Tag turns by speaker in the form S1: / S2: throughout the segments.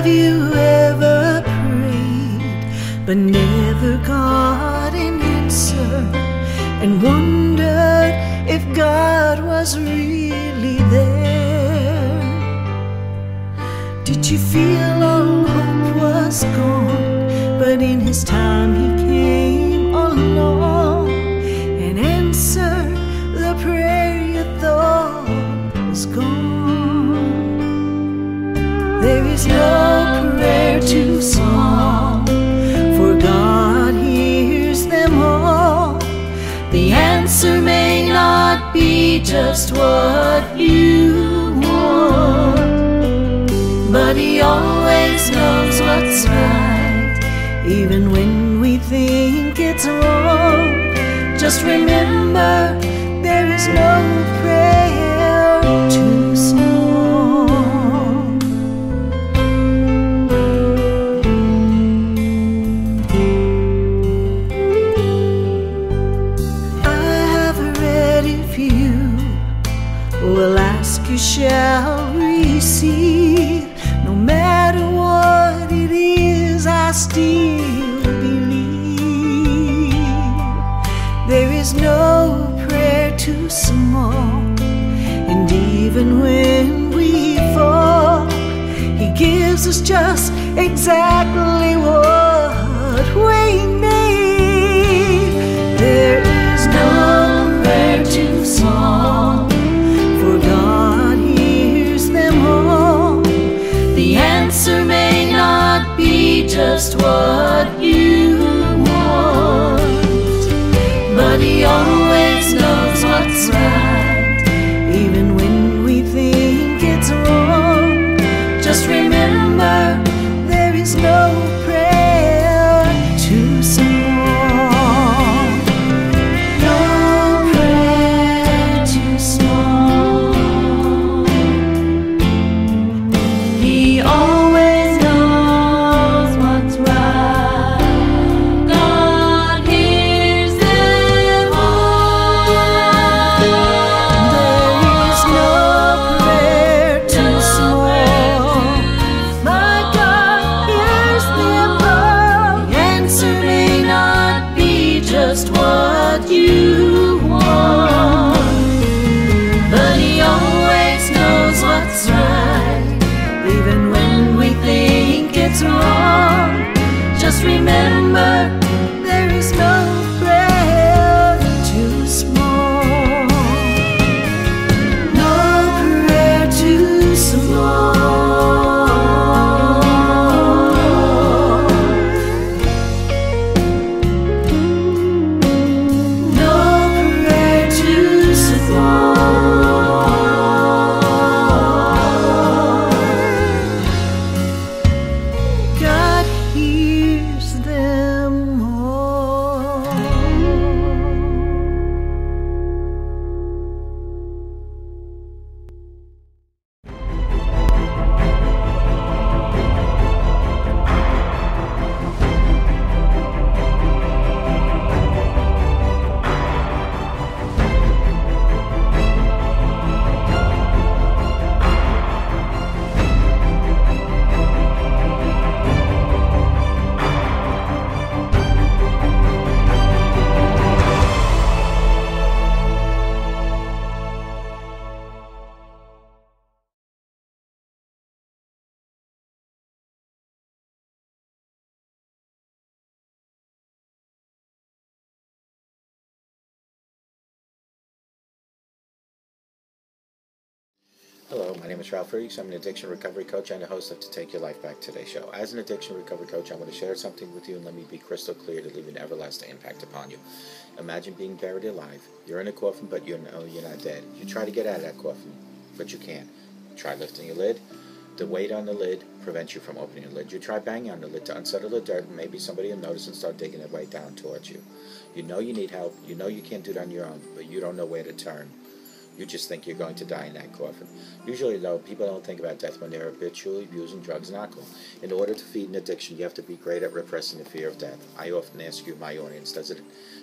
S1: Have you ever prayed but never got an answer, and wondered if God was really there? Did you feel all hope was gone, but in His time He came along and answered the prayer you thought was gone? There is no prayer too small, for God hears them all. The answer may not be just what you want, but He always knows what's right, even when we think it's wrong. Just remember, there is no prayer too small. Will ask, you shall receive. No matter what it is, I still believe. There is no prayer too small, and even when we fall, He gives us just exactly what we need. There is no prayer too small, for God hears them all. The answer may not be just what you want, but He always knows what's right, even when we think it's wrong. Just remember, there is no prayer too small. No prayer too small. He always knows what's right. God hears them all. There is no prayer too small. My God hears them all. The answer may not be just what you want, but He always knows what's right, even when we think it's wrong. Just remember, there is no prayer too small. No prayer too small. No prayer too small. God hears them all.
S2: Hello, my name is Ralf Friedrichs. I'm an addiction recovery coach and the host of To Take Your Life Back Today show. As an addiction recovery coach, I want to share something with you, and let me be crystal clear to leave an everlasting impact upon you. Imagine being buried alive. You're in a coffin, but you know you're not dead. You try to get out of that coffin, but you can't. Try lifting your lid. The weight on the lid prevents you from opening the lid. You try banging on the lid to unsettle the dirt, and maybe somebody will notice and start digging their way down towards you. You know you need help. You know you can't do it on your own, but you don't know where to turn. You just think you're going to die in that coffin. Usually, though, people don't think about death when they're habitually using drugs and alcohol. In order to feed an addiction, you have to be great at repressing the fear of death. I often ask you, my audience, did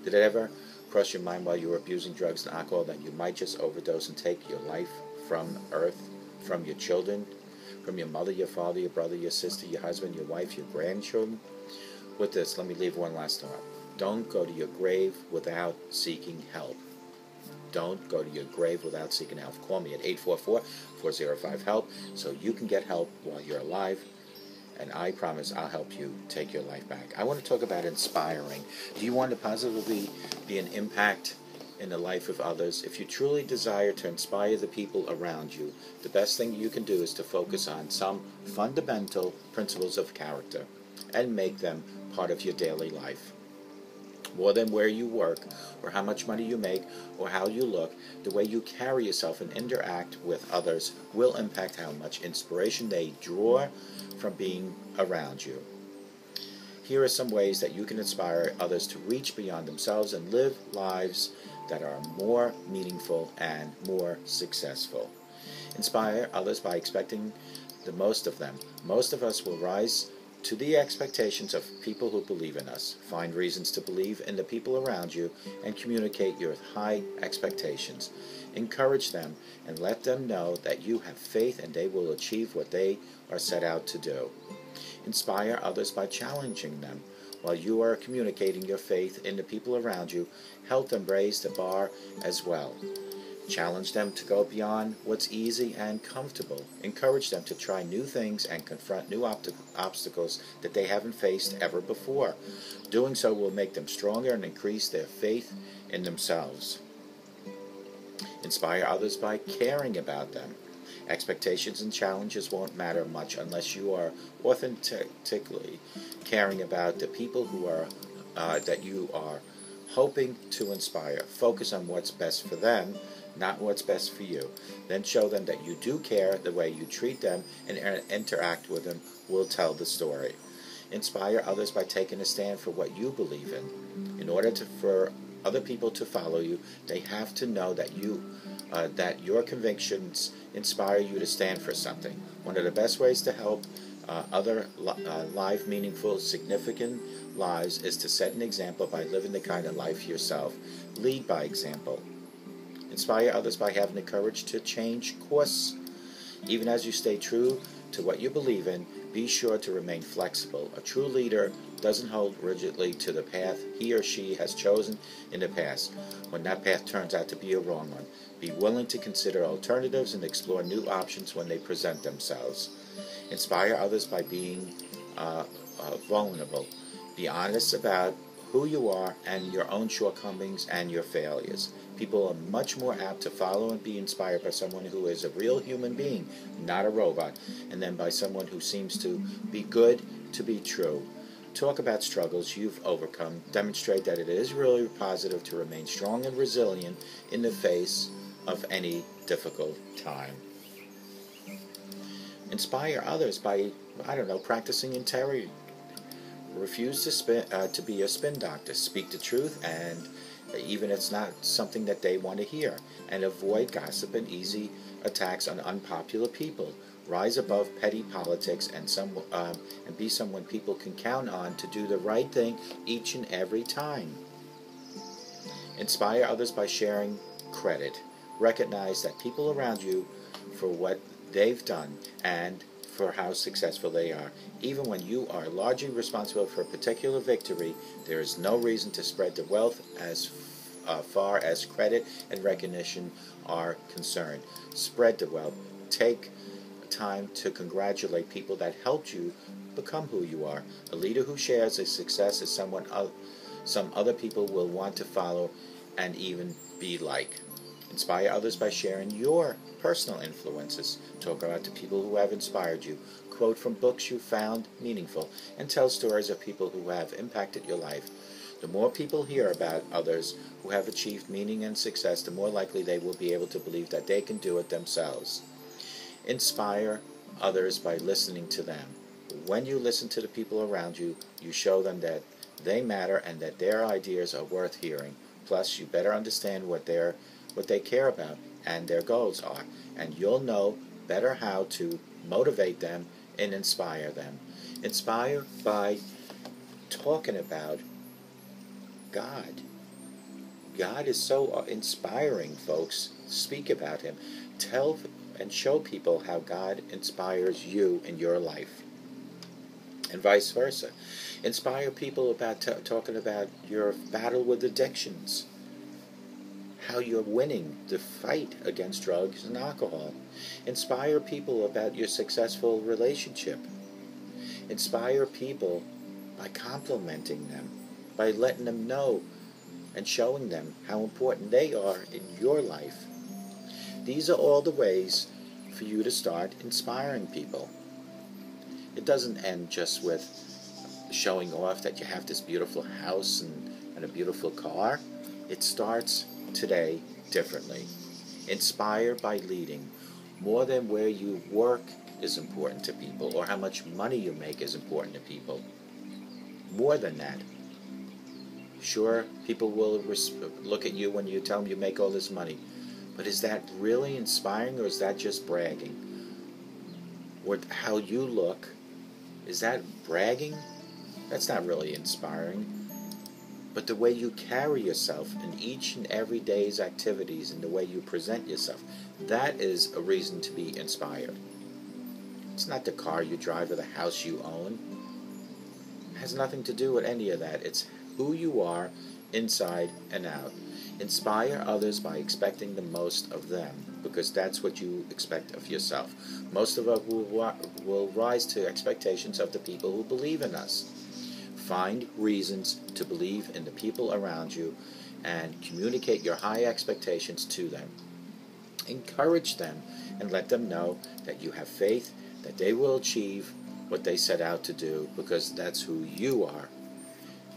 S2: it ever cross your mind while you were abusing drugs and alcohol that you might just overdose and take your life from earth, from your children, from your mother, your father, your brother, your sister, your husband, your wife, your grandchildren. With this, let me leave one last thought. Don't go to your grave without seeking help. Don't go to your grave without seeking help. Call me at 844-405-HELP so you can get help while you're alive, and I promise I'll help you take your life back. I want to talk about inspiring. Do you want to positively be an impact in the life of others? If you truly desire to inspire the people around you, the best thing you can do is to focus on some fundamental principles of character and make them part of your daily life. More than where you work, or how much money you make, or how you look, the way you carry yourself and interact with others will impact how much inspiration they draw from being around you. Here are some ways that you can inspire others to reach beyond themselves and live lives that are more meaningful and more successful. Inspire others by expecting the most of them. Most of us will rise to the expectations of people who believe in us. Find reasons to believe in the people around you and communicate your high expectations. Encourage them and let them know that you have faith and they will achieve what they are set out to do. Inspire others by challenging them. While you are communicating your faith in the people around you, help them raise the bar as well. Challenge them to go beyond what's easy and comfortable. Encourage them to try new things and confront new obstacles that they haven't faced ever before. Doing so will make them stronger and increase their faith in themselves. Inspire others by caring about them. Expectations and challenges won't matter much unless you are authentically caring about the people who are that you are hoping to inspire. Focus on what's best for them, not what's best for you. Then show them that you do care. The way you treat them and interact with them will tell the story. Inspire others by taking a stand for what you believe in. In order for other people to follow you, they have to know that that your convictions inspire you to stand for something. One of the best ways to help other live, meaningful, significant lives is to set an example by living the kind of life yourself. Lead by example. Inspire others by having the courage to change course. Even as you stay true to what you believe in, be sure to remain flexible. A true leader doesn't hold rigidly to the path he or she has chosen in the past when that path turns out to be a wrong one. Be willing to consider alternatives and explore new options when they present themselves. Inspire others by being vulnerable. Be honest about who you are and your own shortcomings and your failures. People are much more apt to follow and be inspired by someone who is a real human being, not a robot, and then by someone who seems to be good to be true. Talk about struggles you've overcome. Demonstrate that it is really positive to remain strong and resilient in the face of any difficult time. Inspire others by, practicing integrity. Refuse to be a spin doctor. Speak the truth, and even if it's not something that they want to hear. And avoid gossip and easy attacks on unpopular people. Rise above petty politics and be someone people can count on to do the right thing each and every time. Inspire others by sharing credit. Recognize that people around you for what they've done and for how successful they are. Even when you are largely responsible for a particular victory, there is no reason to spread the wealth as far as credit and recognition are concerned. Spread the wealth. Take time to congratulate people that helped you become who you are. A leader who shares his success is someone some other people will want to follow and even be like. Inspire others by sharing your personal influences. Talk about the people who have inspired you. Quote from books you found meaningful, and tell stories of people who have impacted your life. The more people hear about others who have achieved meaning and success, the more likely they will be able to believe that they can do it themselves. Inspire others by listening to them. When you listen to the people around you, you show them that they matter and that their ideas are worth hearing. Plus, you better understand what they care about and their goals are, and you'll know better how to motivate them and inspire them. Inspire by talking about God. God is so inspiring, folks. Speak about Him. Tell and show people how God inspires you in your life, and vice versa. Inspire people about talking about your battle with addictions, how you're winning the fight against drugs and alcohol. Inspire people about your successful relationship. Inspire people by complimenting them, by letting them know and showing them how important they are in your life. These are all the ways for you to start inspiring people. It doesn't end just with showing off that you have this beautiful house and a beautiful car. It starts today differently. Inspire by leading. More than where you work is important to people, or how much money you make is important to people. More than that. Sure, people will look at you when you tell them you make all this money, but is that really inspiring, or is that just bragging? Or how you look, is that bragging? That's not really inspiring. But the way you carry yourself in each and every day's activities and the way you present yourself, that is a reason to be inspired. It's not the car you drive or the house you own. It has nothing to do with any of that. It's who you are inside and out. Inspire others by expecting the most of them, because that's what you expect of yourself. Most of us will rise to expectations of the people who believe in us. Find reasons to believe in the people around you and communicate your high expectations to them. Encourage them and let them know that you have faith that they will achieve what they set out to do, because that's who you are.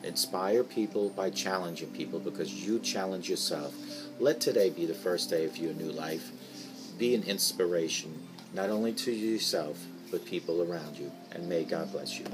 S2: Inspire people by challenging people, because you challenge yourself. Let today be the first day of your new life. Be an inspiration, not only to yourself, but people around you. And may God bless you.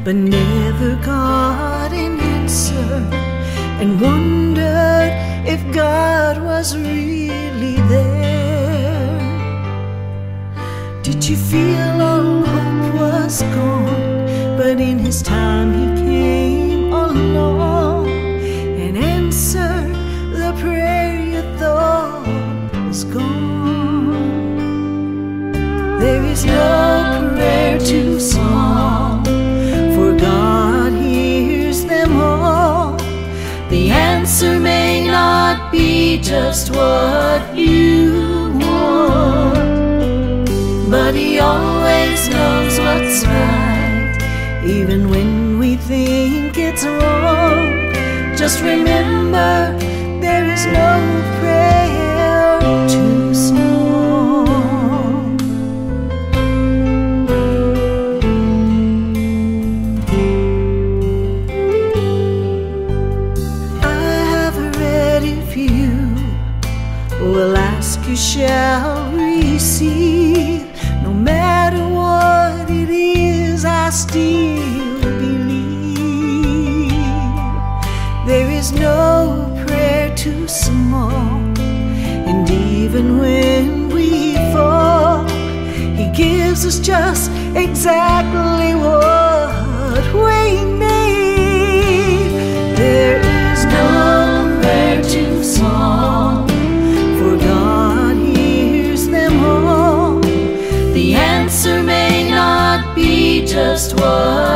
S1: but never got an answer, and wondered if God was really there. Did you feel all hope was gone, but in His time He came along and answered the prayer you thought was gone? There is no prayer too small, for God hears them all. The answer may not be just what you want, but He always knows what's right, even when we think it's wrong. Just remember, there is no prayer too small. Will ask, you shall receive. No matter what it is, I still believe. There is no prayer too small, exactly what we need. There is no prayer too small, for God hears them all. The answer may not be just what